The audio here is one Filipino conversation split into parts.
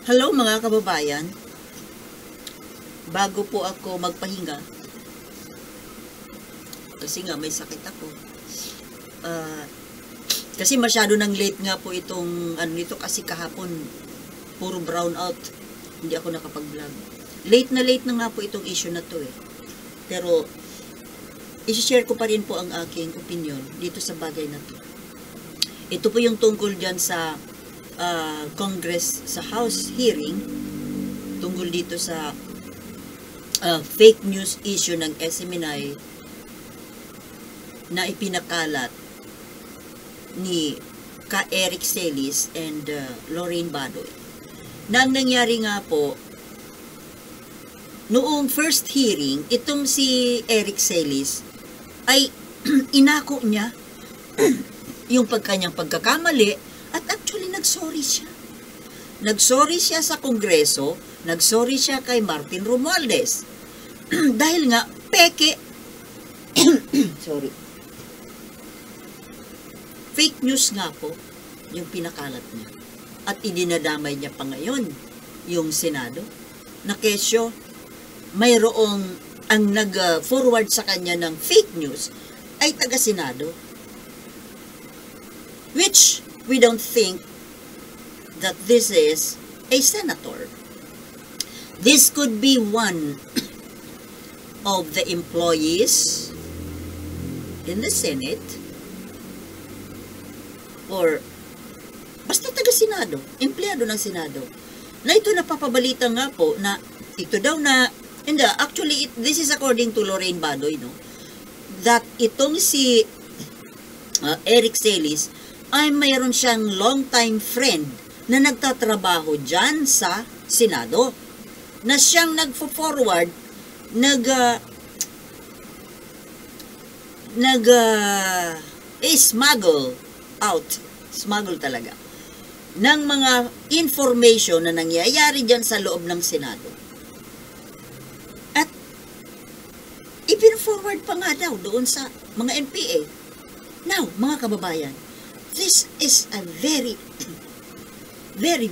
Hello mga kababayan, bago po ako magpahinga, kasi nga may sakit ako, kasi masyado nang late nga po itong nito kasi kahapon puro brown out, hindi ako nakapag-vlog. Late na nga po itong issue na to pero i-share ko pa rin po ang aking opinion dito sa bagay na to. Ito po yung tungkol dyan sa Congress, sa House hearing tungkol dito sa fake news issue ng SMNI na ipinakalat ni ka Eric Celis and Lorraine Badoy. Na ang nangyari nga po, noong first hearing, itong si Eric Celis ay inako niya yung kanyang pagkakamali. At actually, nagsorry siya. Nagsorry siya sa Kongreso, nagsorry siya kay Martin Romualdez. Dahil nga, peke, sorry, fake news nga po, yung pinakalat niya. At idinadamay niya pa ngayon, yung Senado, na kesyo, mayroong ang nag-forward sa kanya ng fake news, ay taga-Senado. Which, we don't think that this is a senator. This could be one of the employees in the Senate or basta taga-Senado, empleyado ng Senado. Na ito napapabalita nga po na ito daw na, and actually this is according to Lorraine Badoy, no? That itong si Eric Celis ay mayroon siyang long-time friend na nagtatrabaho dyan sa Senado, na siyang nagpo-forward, smuggle talaga, ng mga information na nangyayari dyan sa loob ng Senado. At ipin-forward pa nga daw doon sa mga NPA. Now, mga kababayan, this is a very,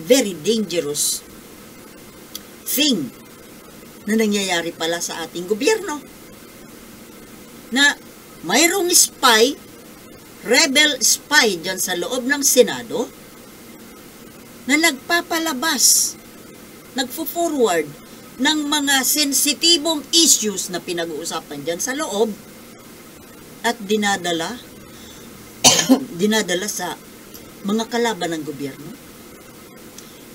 very dangerous thing na nangyayari pala sa ating gobyerno. Na mayroong spy, rebel spy dyan sa loob ng Senado na nagpapalabas, nagfo-forward ng mga sensitibong issues na pinag-uusapan dyan sa loob at dinadala sa mga kalaban ng gobyerno.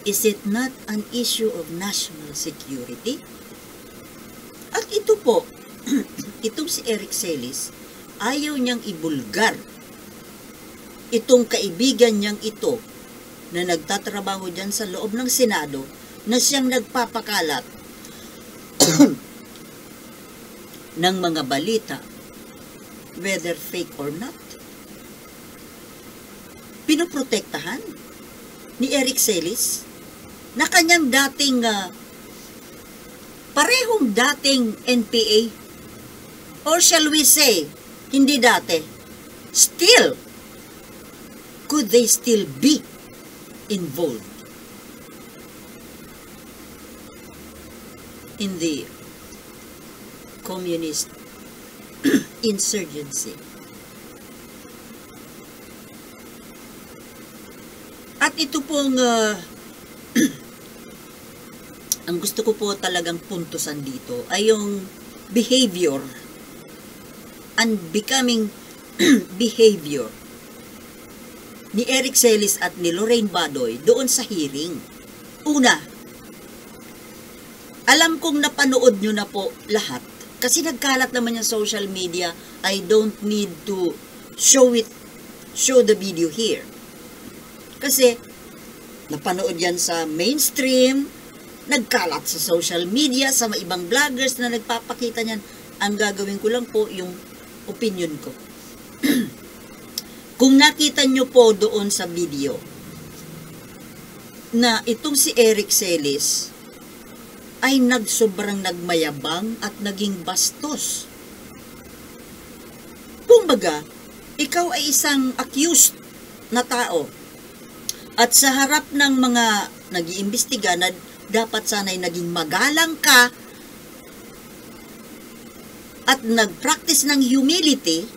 Is it not an issue of national security? At ito po, itong si Eric Celis, ayaw niyang ibulgar itong kaibigan niyang ito na nagtatrabaho dyan sa loob ng Senado na siyang nagpapakalat ng mga balita, whether fake or not. Pinoprotektahan ni Eric Celis na kanyang dating parehong dating NPA, or shall we say hindi dati, still could they still be involved in the communist insurgency. At ito pong ang gusto ko po talagang puntusan dito ay yung behavior, unbecoming behavior ni Eric Celis at ni Lorraine Badoy doon sa hearing. Una, alam kong napanood nyo na po lahat kasi nagkalat naman yung social media. I don't need to show the video here. Kasi, napanood yan sa mainstream, nagkalat sa social media, sa mga ibang vloggers na nagpapakita niyan. Ang gagawin ko lang po yung opinion ko. Kung nakita nyo po doon sa video, na itong si Eric Celis ay sobrang nagmayabang at naging bastos. Kumbaga, ikaw ay isang accused na tao. At sa harap ng mga nag-iimbestiga na dapat sana'y naging magalang ka at nag-practice ng humility,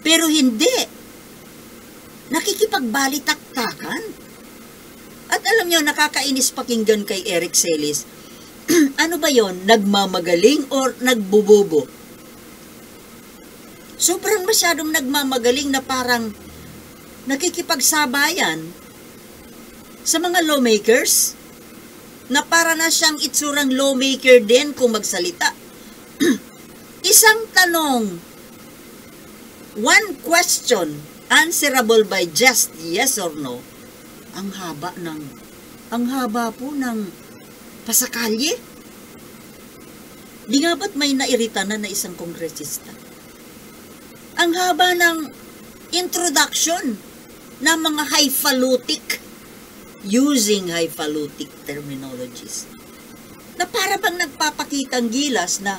pero hindi. Nakikipagbalitaktakan. At alam nyo, nakakainis pakinggan kay Eric Celis. Ano ba yon? Nagmamagaling or nagbubobo? Sobrang masyadong nagmamagaling na parang nakikipagsabayan sa mga lawmakers na para na siyang itsurang lawmaker din kung magsalita. Isang tanong, one question, answerable by just yes or no, ang haba po ng pasakalye. Di nga ba't may nairita na isang kongresista? Ang haba ng introduction ng mga highfalutin, using highfalutin terminologies, na para bang nagpapakitang gilas na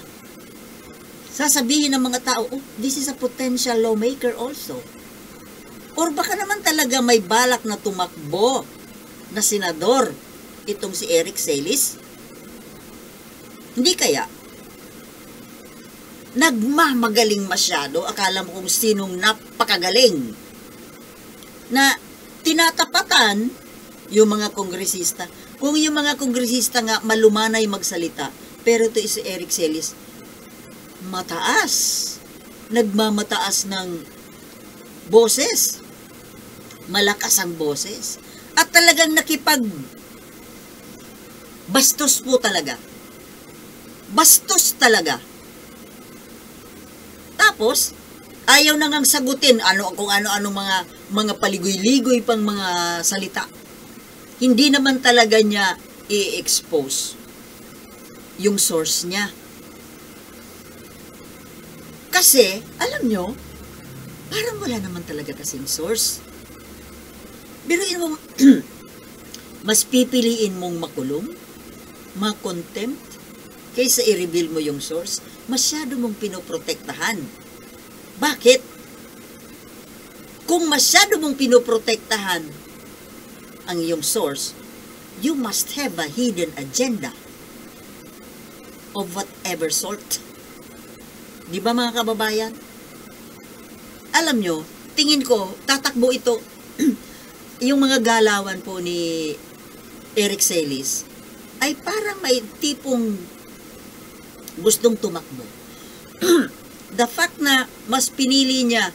sasabihin ng mga tao, oh, this is a potential lawmaker also. Or baka naman talaga may balak na tumakbo na senador itong si Eric Celis? Hindi kaya? Nagmamagaling masyado, akala mo kung sinong napakagaling na tinatapatan yung mga kongresista. Kung yung mga kongresista nga malumanay magsalita, pero ito si Eric Celis, mataas, nagmamataas ng boses, malakas ang boses, at talagang bastos po talaga. Bastos talaga. Tapos, ayaw na ngang sagutin kung ano-ano mga paligoy-ligoy pang mga salita. Hindi naman talaga niya i-expose yung source niya. Kasi, alam nyo, parang wala naman talaga kasing source. Biruin mo, mas pipiliin mong makulong, ma-contempt, kaysa i-reveal mo yung source, masyado mong pinoprotektahan. Bakit? Kung masyado mong pinoprotektahan ang iyong source, you must have a hidden agenda of whatever sort. Di ba mga kababayan? Alam nyo, tingin ko, tatakbo ito, yung mga galawan po ni Eric Celis, ay parang may tipong gustong tumakbo. The fact na mas pinili niya,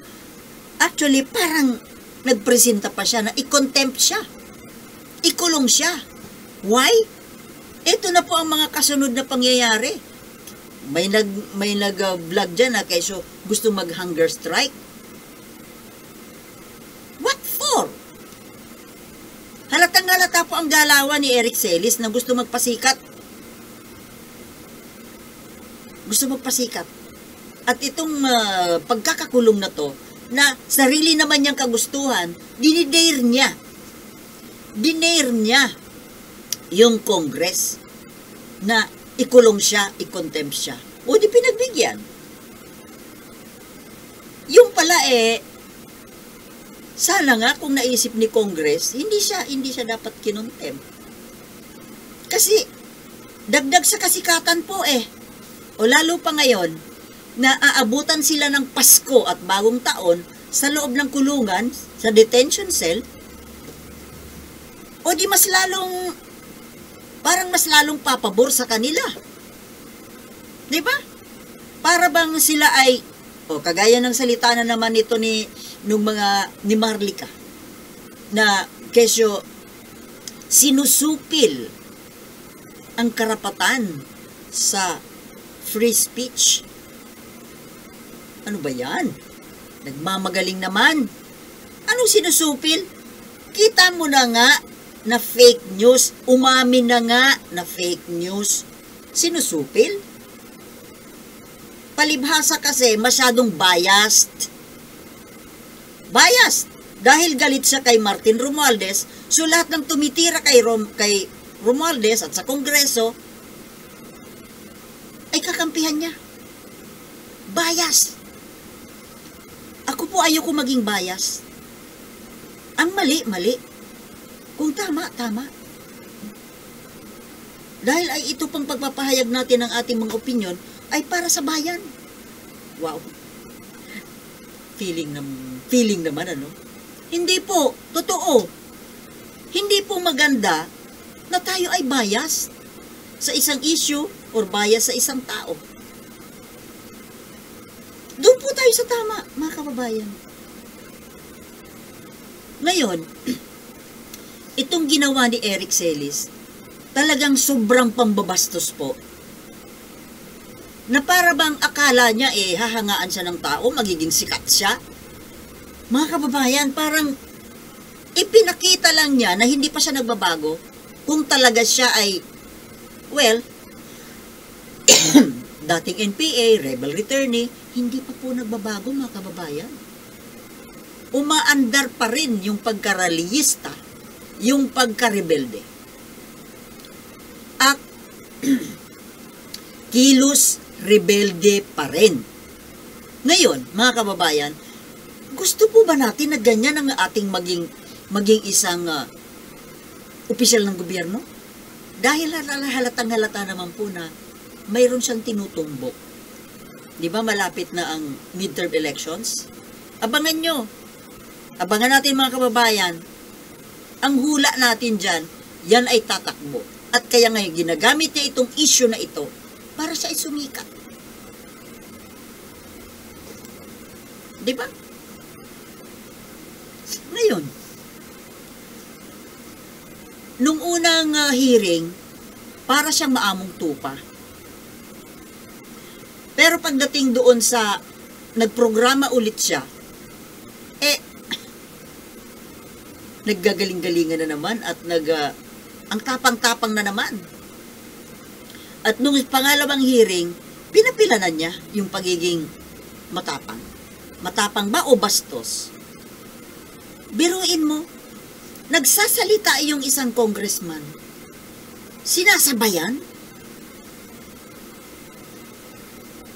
actually parang nagpresenta pa siya na i-contempt siya. Ikulong siya. Why? Ito na po ang mga kasunod na pangyayari. May nag-vlog dyan na kaysa gusto mag-hunger strike. What for? Halatang-halata po ang galawan ni Eric Celis na gusto magpasikat. Gusto magpasikat. At itong pagkakakulong na to, na sarili naman niyang kagustuhan, dinidare niya. Dinare niya yung Congress na ikulong siya, i-contempt siya. O di pinagbigyan. Yung pala sana nga kung naisip ni Congress, hindi siya dapat kinontempt. Kasi dagdag sa kasikatan po O lalo pa ngayon, na aabutan sila ng Pasko at Bagong Taon sa loob ng kulungan, sa detention cell, o di parang mas lalong papabor sa kanila. Diba? Para bang sila ay, kagaya ng salita na naman ito ni Marlica, na kesyo sinusupil ang karapatan sa free speech. Ano ba yan? Nagmamagaling naman. Anong sinusupil? Kita mo na nga na fake news. Umamin na nga na fake news. Sinusupil? Palibhasa kasi masyadong biased. Biased. Dahil galit siya kay Martin Romualdez, so lahat ng tumitira kay Romualdez at sa Kongreso ay kakampihan niya. Bias. Ako po ayoko maging bias. Ang mali. Kung tama. Dahil ay ito pang pagpapahayag natin ng ating mga opinion ay para sa bayan. Wow. Feeling naman, ano? Hindi po, totoo. Hindi po maganda na tayo ay bias sa isang issue or bias sa isang tao. Doon po tayo sa tama, mga kababayan. Ngayon, itong ginawa ni Eric Celis, talagang sobrang pambabastos po. Na para bang akala niya hahangaan siya ng tao, magiging sikat siya. Mga kababayan, parang ipinakita lang niya na hindi pa siya nagbabago kung talaga siya ay, well, dating NPA, rebel returnee, hindi pa po nagbabago, mga kababayan. Umaandar pa rin yung pagkaraliyista, yung pagkarebelde. At kilos rebelde pa rin. Ngayon, mga kababayan, gusto po ba natin na ganyan ang ating maging isang opisyal ng gobyerno? Dahil halatang halata naman po na mayroon siyang tinutumbok. Di ba malapit na ang midterm elections? Abangan nyo. Abangan natin, mga kababayan. Ang hula natin dyan, yan ay tatakbo. At kaya ngayon, ginagamit niya itong issue na ito para siya ay sumikat. Di ba? Ngayon, nung unang hearing, para siyang maamong tupa. Pero pagdating doon sa nagprograma ulit siya, naggagaling-galingan na naman at ang tapang-tapang na naman. At nung pangalawang hearing, pinapilanan niya yung pagiging matapang. Matapang ba o bastos? Biruin mo, nagsasalita yung isang congressman. Sinasabayan?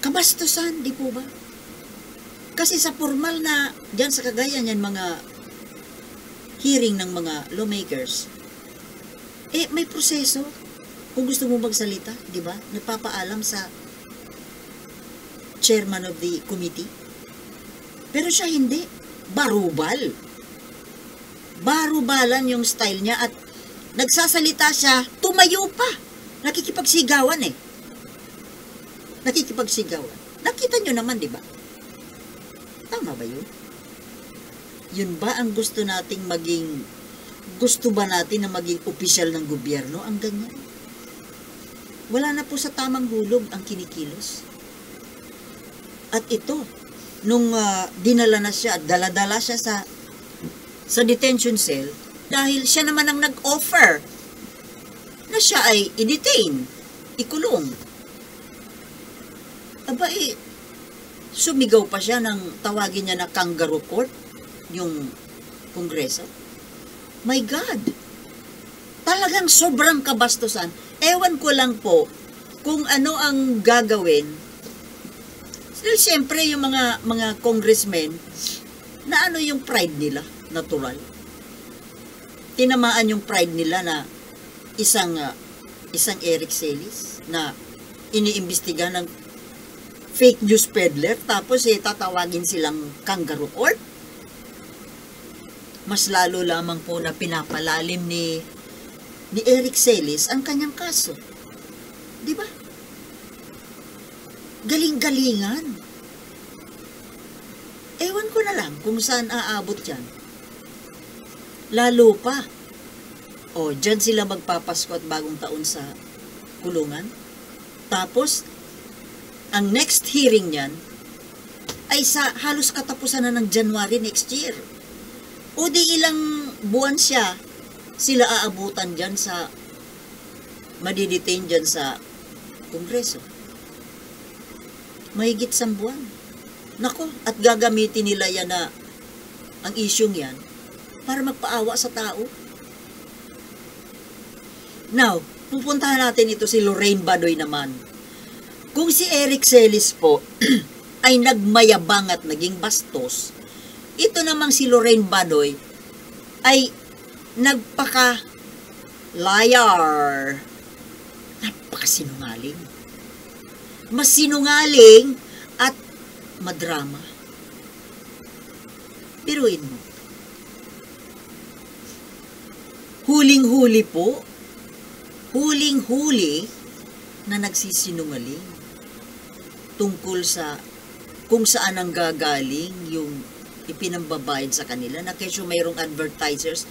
Kabastusan, di po ba? Kasi sa formal na, dyan sa Cagayan, yan mga hearing ng mga lawmakers, may proseso. Kung gusto mo magsalita, di ba? Nagpapaalam sa chairman of the committee. Pero siya hindi. Barubal. Barubalan yung style niya at nagsasalita siya, tumayo pa. Nakikipagsigawan Nakikipagsigawan. Nakita nyo naman, di ba? Tama ba yun? Yun ba ang gusto nating gusto ba natin na maging opisyal ng gobyerno ang ganyan? Wala na po sa tamang hulog ang kinikilos. At ito, nung dinala na siya, dala-dala siya sa detention cell, dahil siya naman ang nag-offer na siya ay i-detain, ikulong. Aba sumigaw pa siya nang tawagin niya na kangaroo court, yung kongreso. My God! Talagang sobrang kabastusan. Ewan ko lang po kung ano ang gagawin. Still, siyempre, yung mga congressmen, na ano yung pride nila, natural. Tinamaan yung pride nila na isang Eric Celis na iniimbestiga ng fake news peddler, tapos tatawagin silang kangaroo court. Mas lalo lamang po na pinapalalim ni Eric Celis ang kanyang kaso. Di ba? Galing-galingan. Ewan ko na lang kung saan aabot yan. Lalo pa. Dyan sila magpapasko at bagong taon sa kulungan. Tapos, ang next hearing niyan ay sa halos katapusan na ng January next year. O di ilang buwan sila aabutan dyan madidetain dyan sa Kongreso. Mahigit 1 buwan. Nako, at gagamitin nila yan ang isyong yan para magpaawa sa tao. Now, pupuntahan natin ito si Lorraine Badoy naman. Kung si Eric Celis po ay nagmayabang at naging bastos, ito namang si Lorraine Badoy ay nagpaka-liar. napakasinungaling. Mas sinungaling at madrama. Biruin mo. Huling-huli po, huling-huli na nagsisinungaling tungkol sa kung saan ang gagaling yung ipinambabayad sa kanila na kesyo mayroong advertisers.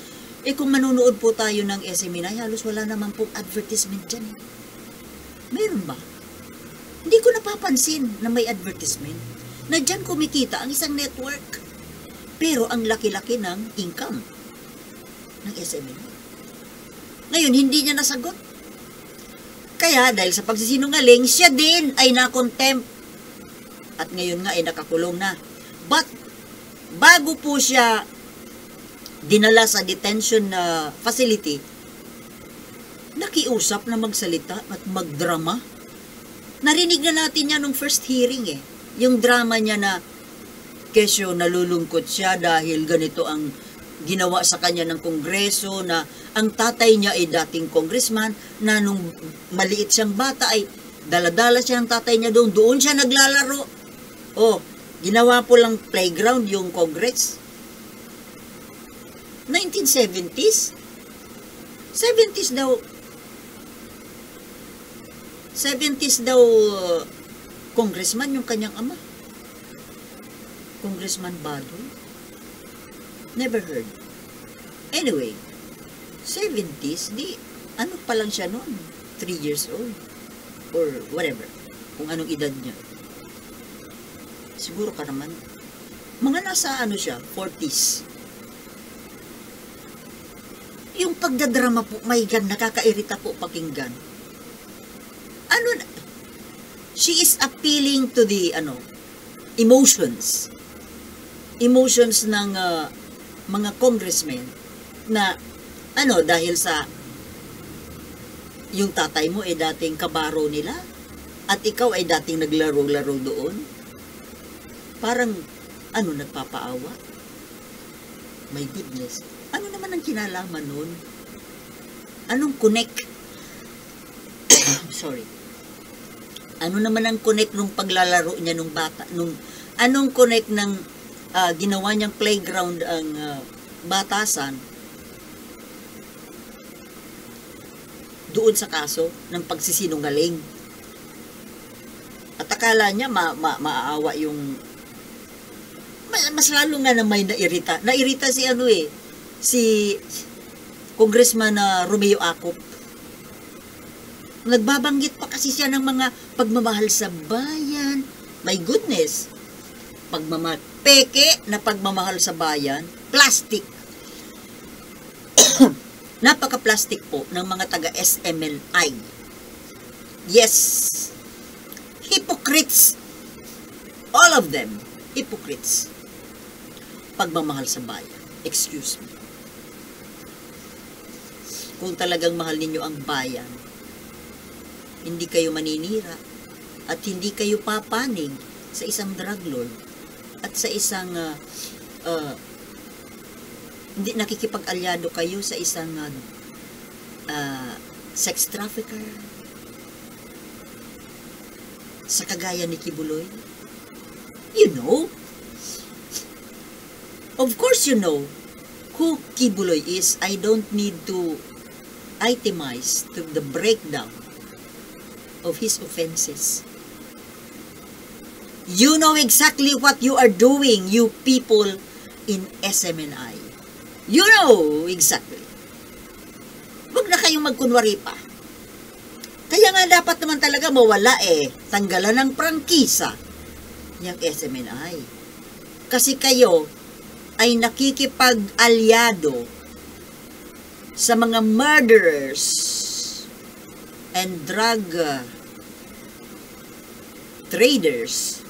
Kung manonood po tayo ng SMNI, halos wala naman pong advertisement dyan. Meron ba? Hindi ko napapansin na may advertisement na dyan kumikita ang isang network. Pero ang laki-laki ng income ng SMNI. Ngayon, hindi niya nasagot. Kaya, dahil sa pagsisinungaling, siya din ay na-contempt. At ngayon nga ay nakakulong na. But, bago po siya dinala sa detention facility, nakiusap na magsalita at magdrama. Narinig na natin yan nung first hearing Yung drama niya na kesyo nalulungkot siya dahil ganito ang ginawa sa kanya ng Kongreso, na ang tatay niya ay dating congressman, na nung maliit siyang bata ay daladala siya ng tatay niya doon siya naglalaro. Ginawa po lang playground yung Congress. 1970s? 70s daw congressman yung kanyang ama. Congressman Badoy. Never heard. Anyway, 70s, ano pa lang siya noon? 3 years old. Or whatever. Kung anong edad niya. Siguro ka naman. Mga nasa siya, 40s. Yung pagdadrama po, my God, nakakairita po pakinggan. She is appealing to the, emotions. Emotions ng mga congressmen na, dahil sa yung tatay mo ay dating kabaro nila at ikaw ay dating naglaro-laro doon. Parang, nagpapaawa? My goodness. Ano naman ang kinalaman nun? Anong connect? Sorry. Ano naman ang connect nung paglalaro niya nung bata? Anong connect ng ginawa niyang playground ang batasan doon sa kaso ng pagsisinungaling? At akala niya maaawa yung mas lalo nga na may nairita. Nairita si Congressman Romeo Acop. Nagbabanggit pa kasi siya ng mga pagmamahal sa bayan. My goodness. Peke na pagmamahal sa bayan. Plastic. Napaka-plastic po ng mga taga-SMNI. Yes. Hypocrites. All of them. Hypocrites. Pagmamahal sa bayan. Excuse me. Kung talagang mahal ninyo ang bayan, hindi kayo maninira at hindi kayo papanig sa isang drug lord at sa isang hindi nakikipag-alyado kayo sa isang sex trafficker sa kagaya ni Kibuloy. You know, of course you know who Kibuloy is. I don't need to itemize the breakdown of his offenses. You know exactly what you are doing, you people in SMNI. You know exactly. Huwag na kayong magkunwari pa. Kaya nga dapat naman talaga mawala tanggalan ng prangkisa yung SMNI. Kasi kayo ay nakikipag-alyado sa mga murderers and drug traders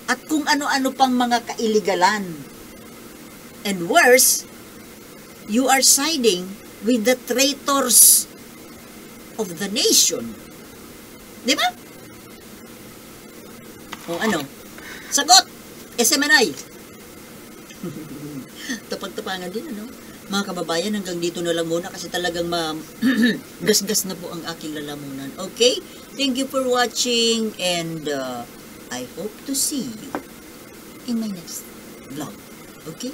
at kung ano-ano pang mga kailigalan. And worse, you are siding with the traitors of the nation. Di ba? O ano? Sagot! SMNI! Tapag-tapangan din, Mga kababayan, hanggang dito na lang muna kasi talagang gasgas na po ang aking lalamunan. Okay? Thank you for watching and I hope to see you in my next vlog. Okay?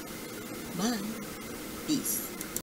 Bye. Peace.